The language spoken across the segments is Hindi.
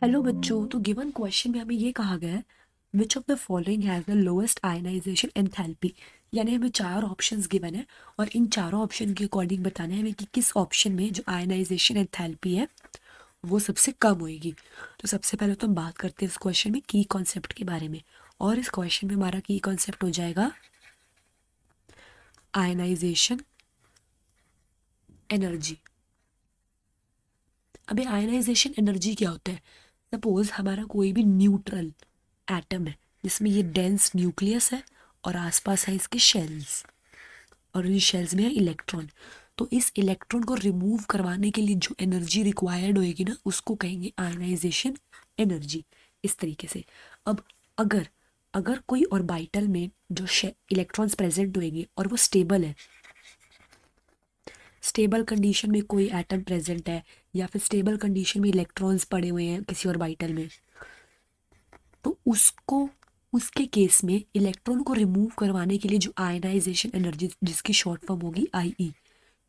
हेलो बच्चों, तो गिवन क्वेश्चन में हमें ये कहा गया है which of the following has the lowest ionisation enthalpy. यानी हमें चार ऑप्शंस गिवन है और इन चारों ऑप्शन के अकॉर्डिंग बताना है हमें कि किस ऑप्शन में जो आयनाइजेशन एंथैल्पी है वो सबसे कम होएगी। तो सबसे पहले तो हम बात करते हैं इस क्वेश्चन में की कॉन्सेप्ट के बारे में, और इस क्वेश्चन में हमारा की कॉन्सेप्ट हो जाएगा आयनाइजेशन एनर्जी। अभी आयनाइजेशन एनर्जी क्या होता है? सपोज हमारा कोई भी न्यूट्रल एटम है जिसमें ये डेंस न्यूक्लियस है और आसपास है इसके शेल्स, और इन शेल्स में है इलेक्ट्रॉन। तो इस इलेक्ट्रॉन को रिमूव करवाने के लिए जो एनर्जी रिक्वायर्ड होएगी ना, उसको कहेंगे आयनाइजेशन एनर्जी। इस तरीके से अब अगर अगर कोई ऑर्बिटल में जो इलेक्ट्रॉन्स प्रेजेंट होएंगे और वो स्टेबल है, स्टेबल कंडीशन में कोई एटम प्रेजेंट है या फिर स्टेबल कंडीशन में इलेक्ट्रॉन्स पड़े हुए हैं किसी ऑर्बिटल में, तो उसको उसके केस में इलेक्ट्रॉन को रिमूव करवाने के लिए जो आयनाइजेशन एनर्जी जिसकी शॉर्ट फॉर्म होगी आई,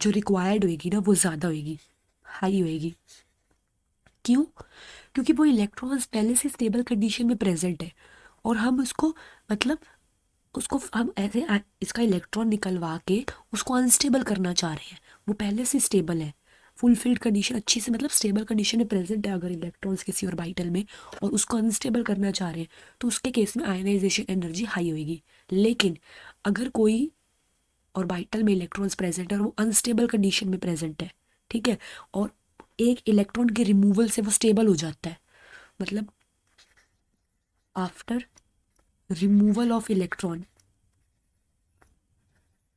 जो रिक्वायर्ड होएगी ना वो ज़्यादा होएगी, हाई होएगी। क्यों? क्योंकि वो इलेक्ट्रॉन्स पहले से स्टेबल कंडीशन में प्रेजेंट है और हम उसको मतलब उसको हम ऐसे इसका इलेक्ट्रॉन निकलवा के उसको अनस्टेबल करना चाह रहे हैं। वो पहले से स्टेबल है, फुलफिल्ड कंडीशन अच्छी से मतलब स्टेबल कंडीशन में प्रेजेंट है अगर इलेक्ट्रॉन्स किसी ऑर्बिटल में, और उसको अनस्टेबल करना चाह रहे हैं तो उसके केस में आयनाइजेशन एनर्जी हाई होगी। लेकिन अगर कोई ऑर्बिटल में इलेक्ट्रॉन्स प्रेजेंट है और वो अनस्टेबल कंडीशन में प्रेजेंट है, ठीक है, और एक इलेक्ट्रॉन के रिमूवल से वो स्टेबल हो जाता है, मतलब आफ्टर रिमूवल ऑफ इलेक्ट्रॉन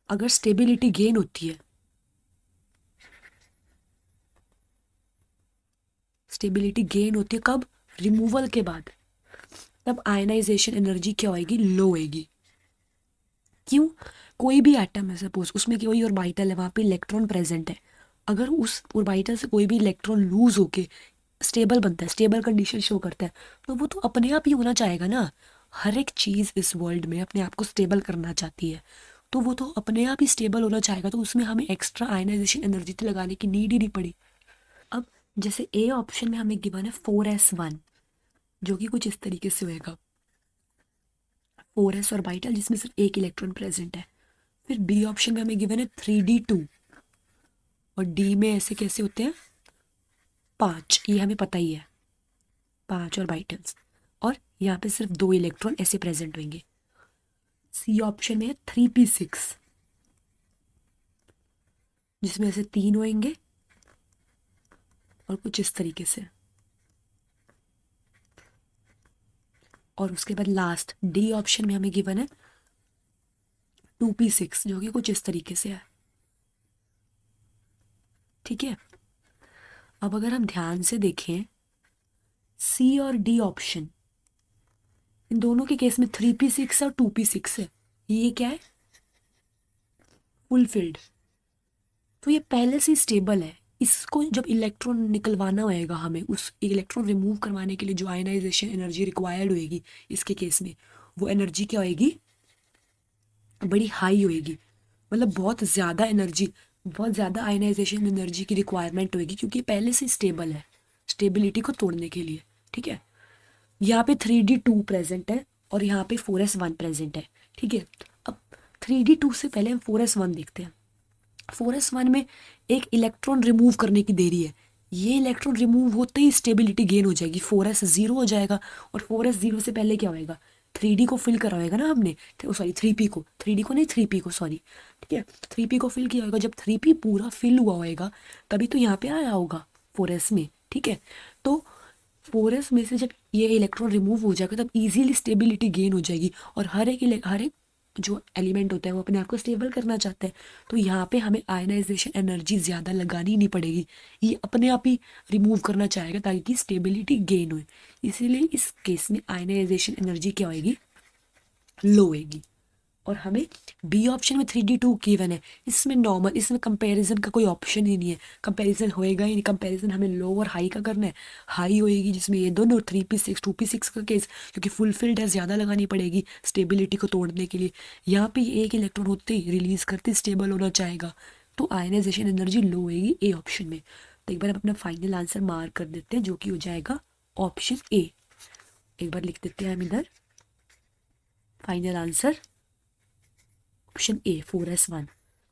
अगर स्टेबिलिटी गेन होती है, स्टेबिलिटी गेन होती है कब? रिमूवल के बाद। तब आयनाइजेशन एनर्जी क्या होएगी? लो होएगी। क्यों? कोई भी एटम है सपोज, उसमें कोई ऑर्बिटल है, वहाँ पे इलेक्ट्रॉन प्रेजेंट है, अगर उस ऑर्बिटल से कोई भी इलेक्ट्रॉन लूज होके स्टेबल बनता है, स्टेबल कंडीशन शो करता है, तो वो तो अपने आप ही होना चाहेगा ना। हर एक चीज़ इस वर्ल्ड में अपने आप को स्टेबल करना चाहती है, तो वो तो अपने आप ही स्टेबल होना चाहेगा, तो उसमें हमें एक्स्ट्रा आयनाइजेशन एनर्जी तो लगाने की नीड ही नहीं पड़ी। अब जैसे ए ऑप्शन में हमें गिवन है 4s1, जो कि कुछ इस तरीके से होएगा, 4s ऑर्बिटल जिसमें सिर्फ एक इलेक्ट्रॉन प्रेजेंट है। फिर बी ऑप्शन में हमें गिवन है 3d2, और डी में ऐसे कैसे होते हैं 5, ये हमें पता ही है, 5 ऑर्बिटल्स, और यहाँ पे सिर्फ 2 इलेक्ट्रॉन ऐसे प्रेजेंट होंगे। सी ऑप्शन में है 3p6, जिसमें ऐसे 3 होंगे और कुछ इस तरीके से। और उसके बाद लास्ट डी ऑप्शन में हमें गिवन है 2p6, जो कि कुछ इस तरीके से है। ठीक है, अब अगर हम ध्यान से देखें सी और डी ऑप्शन, इन दोनों के केस में 3p6 और 2p6 है, ये क्या है? फुलफिल्ड। तो ये पहले से स्टेबल है, इसको जब इलेक्ट्रॉन निकलवाना होएगा हमें, उस इलेक्ट्रॉन रिमूव करवाने के लिए जो आयनाइजेशन एनर्जी रिक्वायर्ड होएगी इसके केस में, वो एनर्जी क्या होएगी? बड़ी हाई होएगी, मतलब बहुत ज़्यादा एनर्जी, बहुत ज़्यादा आयनाइजेशन एनर्जी की रिक्वायरमेंट होएगी, क्योंकि पहले से स्टेबल है, स्टेबिलिटी को तोड़ने के लिए। ठीक है, यहाँ पे 3d2 प्रेजेंट है और यहाँ पे 4s1 प्रेजेंट है। ठीक है, अब 3d2 से पहले हम 4s1 देखते हैं। 4s1 में एक इलेक्ट्रॉन रिमूव करने की देरी है, ये इलेक्ट्रॉन रिमूव होते ही स्टेबिलिटी गेन हो जाएगी, 4s जीरो हो जाएगा, और 4s जीरो से पहले क्या होएगा? 3d को फिल कराएगा ना हमने, सॉरी 3p को, 3d को नहीं 3p को, सॉरी। ठीक है, 3p को फिल किया होगा, जब 3p पूरा फिल हुआ होएगा तभी तो यहाँ पे आया होगा 4s में। ठीक है, तो 4s में से जब ये इलेक्ट्रॉन रिमूव हो जाएगा तब इजीली स्टेबिलिटी गेन हो जाएगी, और हर एक जो एलिमेंट होता है वो अपने आप को स्टेबल करना चाहता है, तो यहाँ पे हमें आयनाइजेशन एनर्जी ज़्यादा लगानी नहीं पड़ेगी, ये अपने आप ही रिमूव करना चाहेगा ताकि स्टेबिलिटी गेन हो। इसीलिए इस केस में आयनाइजेशन एनर्जी क्या होएगी? लो होएगी। और हमें बी ऑप्शन में 3d2 गिवन है, इसमें नॉर्मल, इसमें कंपैरिजन का कोई ऑप्शन ही नहीं है, कंपैरिजन होएगा ही नहीं, कंपैरिजन हमें लो और हाई का करना है। हाई होएगी जिसमें ये दोनों 3p6 2p6 का केस, क्योंकि फुलफिल्ड है, ज़्यादा लगानी पड़ेगी स्टेबिलिटी को तोड़ने के लिए। यहाँ पे एक इलेक्ट्रॉन होते ही रिलीज करते स्टेबल होना चाहेगा, तो आयनाइजेशन एनर्जी लो होएगी ए ऑप्शन में। तो एक बार हम अपना फाइनल आंसर मार्क कर देते हैं, जो कि हो जाएगा ऑप्शन ए। एक बार लिख देते हैं हम इधर, final answer option A 4s1।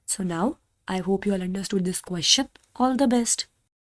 So now I hope you all understood this question. All the best.